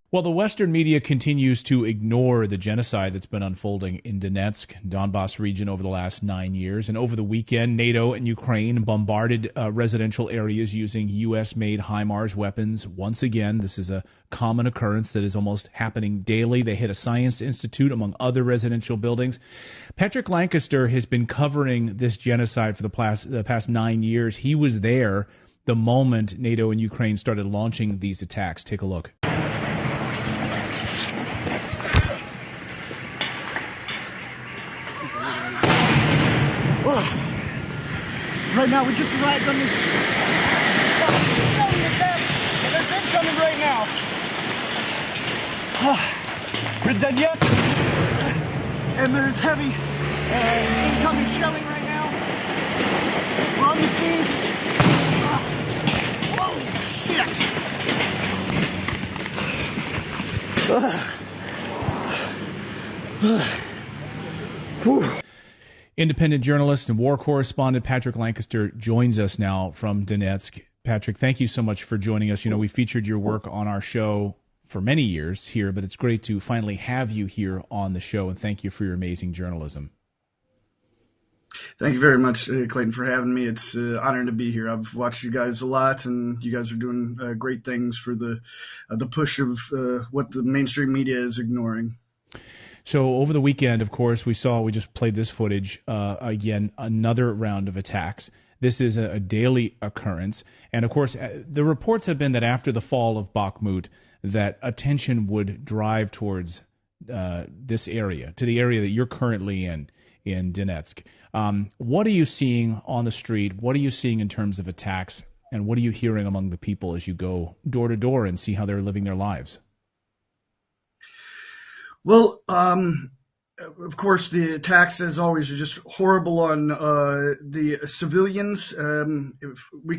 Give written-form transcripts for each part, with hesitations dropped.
Well, the Western media continues to ignore the genocide that's been unfolding in Donetsk, Donbas region over the last 9 years. And over the weekend, NATO and Ukraine bombarded residential areas using U.S.-made HIMARS weapons. Once again, this is a common occurrence that is almost happening daily. They hit a science institute, among other residential buildings. Patrick Lancaster has been covering this genocide for the past 9 years. He was there the moment NATO and Ukraine started launching these attacks. Take a look. Right now, we just arrived on this shelling attack, and there's incoming right now. We're dead yet, and there's heavy incoming shelling right now. We're on the scene. Whoa, shit. Independent journalist and war correspondent Patrick Lancaster joins us now from Donetsk. Patrick, thank you so much for joining us. You know, we featured your work on our show for many years here, but it's great to finally have you here on the show, and thank you for your amazing journalism. Thank you very much, Clayton, for having me. It's an honor to be here. I've watched you guys a lot, and you guys are doing great things for the push of what the mainstream media is ignoring. So over the weekend, of course, we just played this footage, again, another round of attacks. This is a daily occurrence. And, of course, the reports have been that after the fall of Bakhmut, that attention would drive towards this area, to the area that you're currently in Donetsk. What are you seeing on the street? What are you seeing in terms of attacks? And what are you hearing among the people as you go door to door and see how they're living their lives? Well, of course, the attacks, as always, are just horrible on the civilians. If we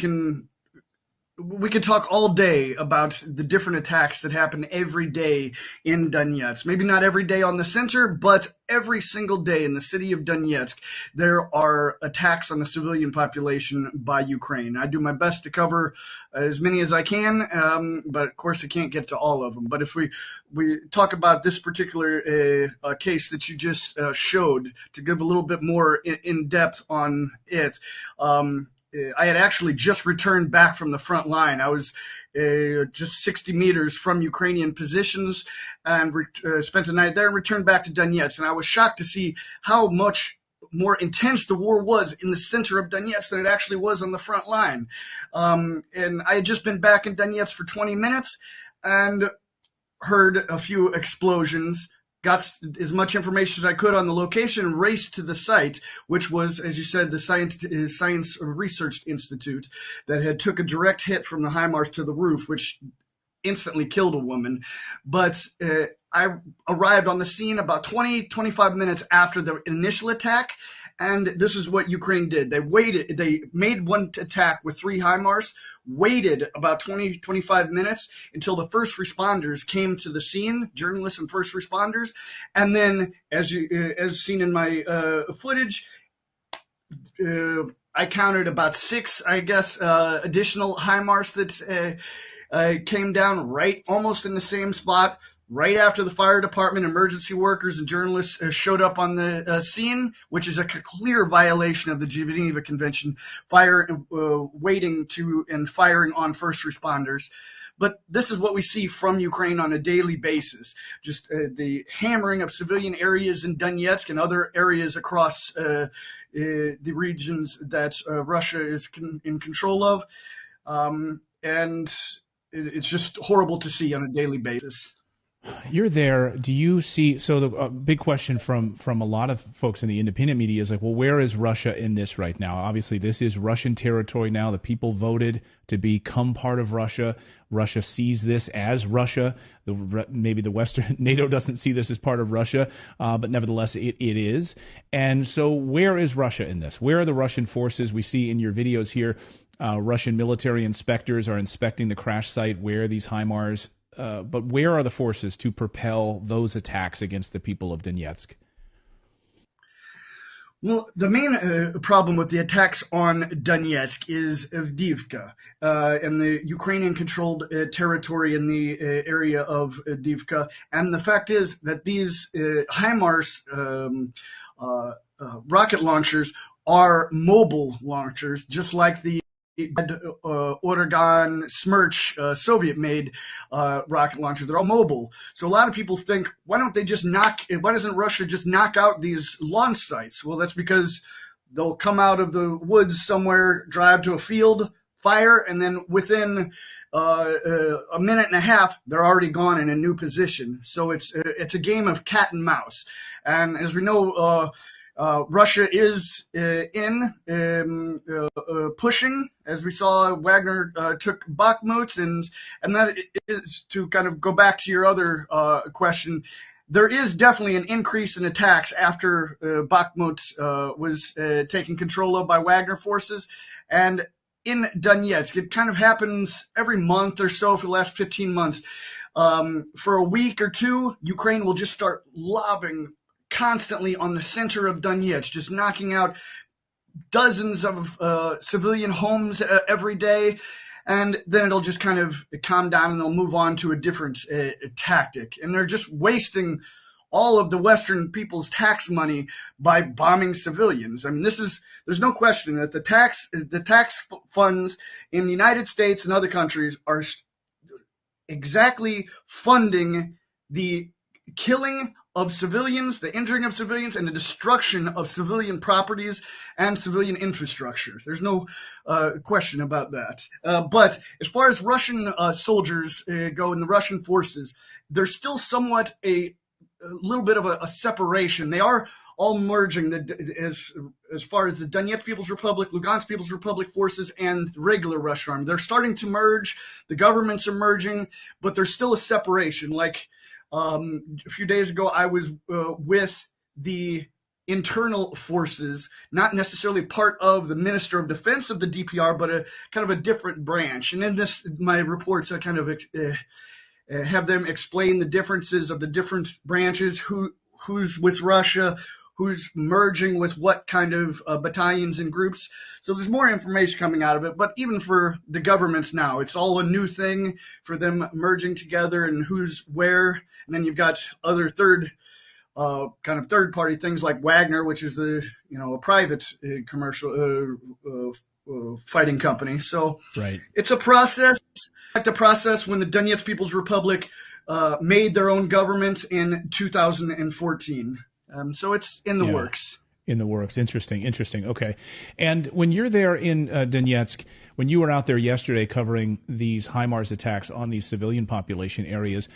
can talk all day about the different attacks that happen every day in Donetsk. Maybe not every day on the center, but every single day in the city of Donetsk, there are attacks on the civilian population by Ukraine. I do my best to cover as many as I can, but of course I can't get to all of them. But if we talk about this particular case that you just showed, to give a little bit more in depth on it, I had actually just returned back from the front line. I was just 60 meters from Ukrainian positions and spent the night there and returned back to Donetsk. And I was shocked to see how much more intense the war was in the center of Donetsk than it actually was on the front line. And I had just been back in Donetsk for 20 minutes and heard a few explosions. Got as much information as I could on the location and raced to the site, which was, as you said, the Science Research Institute that had took a direct hit from the HIMARS to the roof, which instantly killed a woman. But I arrived on the scene about 25 minutes after the initial attack, and this is what Ukraine did. They made one attack with 3 HIMARS, waited about 25 minutes until the first responders came to the scene, journalists and first responders, and then, as seen in my footage, I counted about 6, I guess, additional HIMARS that came down right almost in the same spot. Right after the fire department, emergency workers, and journalists showed up on the scene, which is a clear violation of the Geneva Convention, waiting to and firing on first responders. But this is what we see from Ukraine on a daily basis, just the hammering of civilian areas in Donetsk and other areas across the regions that Russia is in control of. And it's just horrible to see on a daily basis. You're there. Do you see? So the big question from a lot of folks in the independent media is like, well, where is Russia in this right now? Obviously, this is Russian territory now. The people voted to become part of Russia. Russia sees this as Russia. Maybe the Western NATO doesn't see this as part of Russia, but nevertheless, it is. And so, where is Russia in this? Where are the Russian forces? We see in your videos here, Russian military inspectors are inspecting the crash site where these HIMARS. But where are the forces to propel those attacks against the people of Donetsk? Well, the main problem with the attacks on Donetsk is Avdiivka and the Ukrainian-controlled territory in the area of Avdiivka. And the fact is that these HIMARS rocket launchers are mobile launchers, just like the Oregon Smerch Soviet-made rocket launcher. They're all mobile. So a lot of people think, why doesn't Russia just knock out these launch sites? Well, that's because they'll come out of the woods somewhere, drive to a field, fire, and then within a minute and a half, they're already gone in a new position. So it's a game of cat and mouse. And as we know, Russia is pushing, as we saw. Wagner took Bakhmut, and that is to kind of go back to your other question. There is definitely an increase in attacks after Bakhmut was taken control of by Wagner forces, and in Donetsk, it kind of happens every month or so for the last 15 months. For a week or two, Ukraine will just start lobbing constantly on the center of Donetsk, just knocking out dozens of civilian homes every day, and then it'll just kind of calm down and they'll move on to a different tactic. And they're just wasting all of the Western people's tax money by bombing civilians. I mean, there's no question that the tax funds in the United States and other countries are exactly funding the killing of civilians, the injuring of civilians, and the destruction of civilian properties and civilian infrastructure. There's no question about that. But as far as Russian soldiers go and the Russian forces, there's still somewhat a little bit of a separation. They are all merging as far as the Donetsk People's Republic, Lugansk People's Republic forces, and the regular Russian army. They're starting to merge. The governments are merging, but there's still a separation. Like a few days ago, I was with the internal forces, not necessarily part of the Minister of Defense of the DPR, but a kind of a different branch. And in my reports, I kind of have them explain the differences of the different branches, who's with Russia, who's merging with what kind of battalions and groups. So there's more information coming out of it. But even for the governments now, it's all a new thing for them merging together and who's where. And then you've got other third-party things like Wagner, which is a private commercial fighting company. So right. It's a process, like the process when the Donetsk People's Republic made their own government in 2014. So it's in the works. In the works. Interesting. Okay. And when you're there in Donetsk, when you were out there yesterday covering these HIMARS attacks on these civilian population areas,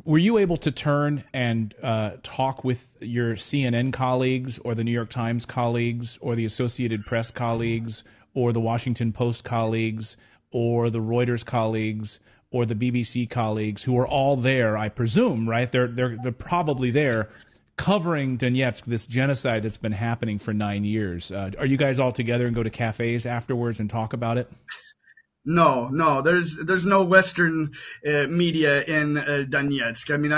were you able to turn and talk with your CNN colleagues or the New York Times colleagues or the Associated Press colleagues or the Washington Post colleagues or the Reuters colleagues or the BBC colleagues who are all there, I presume, right? They're probably there covering Donetsk, this genocide that's been happening for 9 years. Are you guys all together and go to cafes afterwards and talk about it? No. There's no Western media in Donetsk. I mean,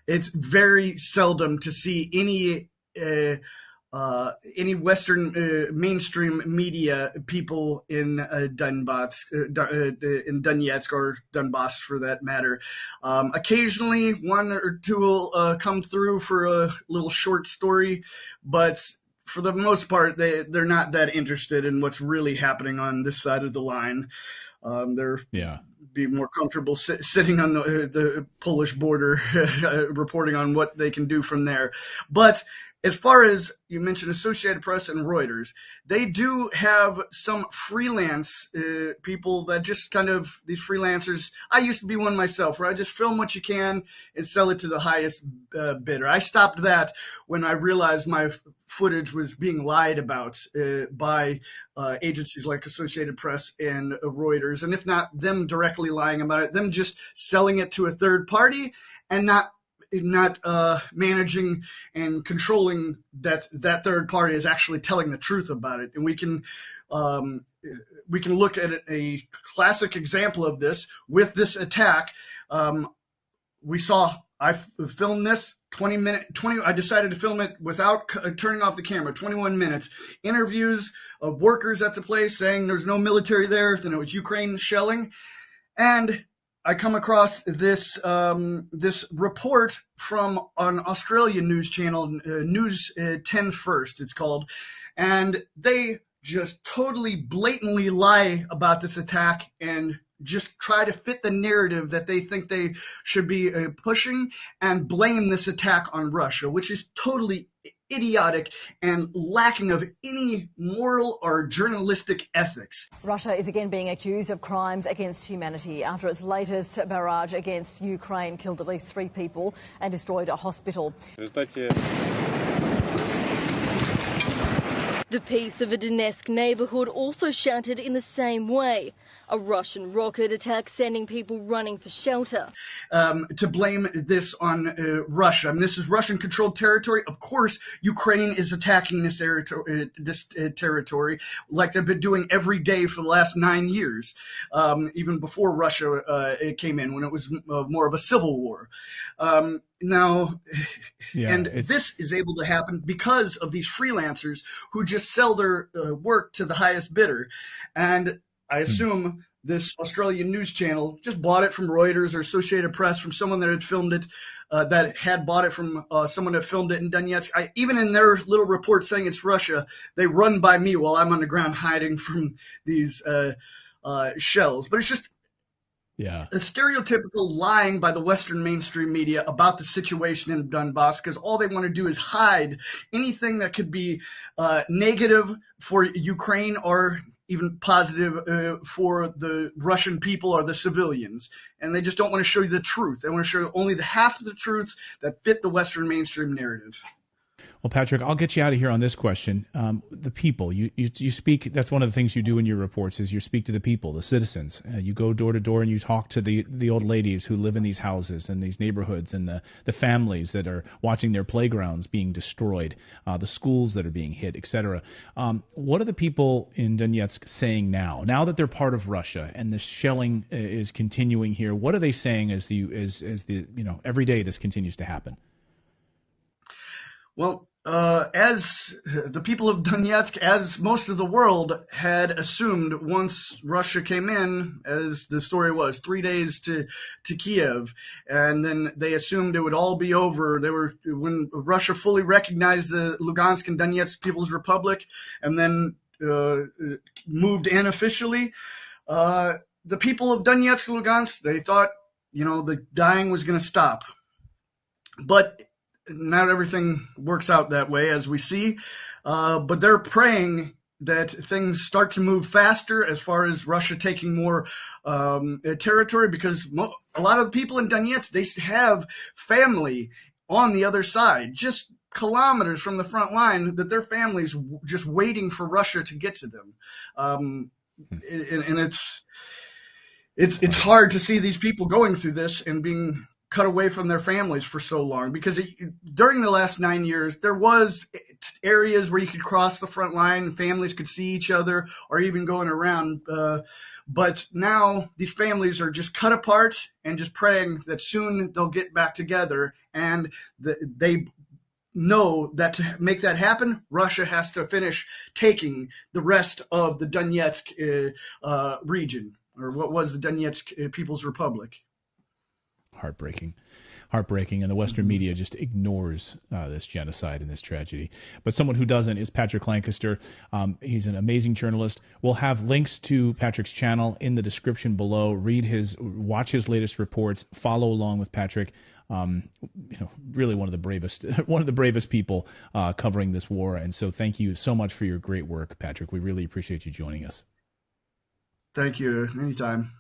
it's very seldom to see any Western mainstream media people in Donetsk or Donbass for that matter. Occasionally, one or two will come through for a little short story, but for the most part, they're not that interested in what's really happening on this side of the line. They're be more comfortable sitting on the Polish border, reporting on what they can do from there. But as far as you mentioned, Associated Press and Reuters, they do have some freelance people that just kind of, these freelancers, I used to be one myself, where I just film what you can and sell it to the highest bidder. I stopped that when I realized my footage was being lied about by agencies like Associated Press and Reuters, and if not them directly lying about it, them just selling it to a third party and not managing and controlling that third party is actually telling the truth about it. And we can look at a classic example of this with this attack. I filmed this, I decided to film it without turning off the camera, 21 minutes. Interviews of workers at the place saying there's no military there, then it was Ukraine shelling. And I come across this report from an Australian news channel, News 10 First, it's called, and they just totally blatantly lie about this attack and just try to fit the narrative that they think they should be pushing and blame this attack on Russia, which is totally idiotic and lacking of any moral or journalistic ethics. Russia is again being accused of crimes against humanity after its latest barrage against Ukraine killed at least 3 people and destroyed a hospital. The peace of a Donetsk neighbourhood also shattered in the same way. A Russian rocket attack sending people running for shelter. To blame this on Russia. I mean, this is Russian-controlled territory. Of course, Ukraine is attacking this territory like they've been doing every day for the last 9 years, even before Russia came in, when it was more of a civil war. This is able to happen because of these freelancers who just sell their work to the highest bidder. And I assume this Australian news channel just bought it from Reuters or Associated Press from someone that had filmed it, that had bought it from someone that filmed it in Donetsk. Even in their little report saying it's Russia, they run by me while I'm on the ground hiding from these shells. But it's just a stereotypical lying by the Western mainstream media about the situation in Donbass, because all they want to do is hide anything that could be negative for Ukraine or even positive for the Russian people or the civilians. And they just don't want to show you the truth. They want to show you only the half of the truth that fit the Western mainstream narrative. Well, Patrick, I'll get you out of here on this question. The people, you speak, that's one of the things you do in your reports is you speak to the people, the citizens. You go door to door and you talk to the old ladies who live in these houses and these neighborhoods and the families that are watching their playgrounds being destroyed, the schools that are being hit, etc. What are the people in Donetsk saying now that they're part of Russia and the shelling is continuing here? What are they saying as every day this continues to happen? Well, as the people of Donetsk, as most of the world had assumed once Russia came in, as the story was, 3 days to Kiev, and then they assumed it would all be over. When Russia fully recognized the Lugansk and Donetsk People's Republic, and then moved in officially, the people of Donetsk and Lugansk, they thought, the dying was going to stop. But not everything works out that way, as we see, but they're praying that things start to move faster as far as Russia taking more territory, because a lot of the people in Donetsk, they have family on the other side, just kilometers from the front line, that their families just waiting for Russia to get to them. And it's hard to see these people going through this and being cut away from their families for so long, because during the last 9 years, there was areas where you could cross the front line, families could see each other, or even going around. But now these families are just cut apart and just praying that soon they'll get back together. And they know that to make that happen, Russia has to finish taking the rest of the Donetsk region, or what was the Donetsk People's Republic. Heartbreaking, and the Western media just ignores this genocide and this tragedy. But someone who doesn't is Patrick Lancaster. He's an amazing journalist. We'll have links to Patrick's channel in the description below. Watch his latest reports. Follow along with Patrick. Really one of the bravest people covering this war. And so thank you so much for your great work, Patrick. We really appreciate you joining us. Thank you. Anytime.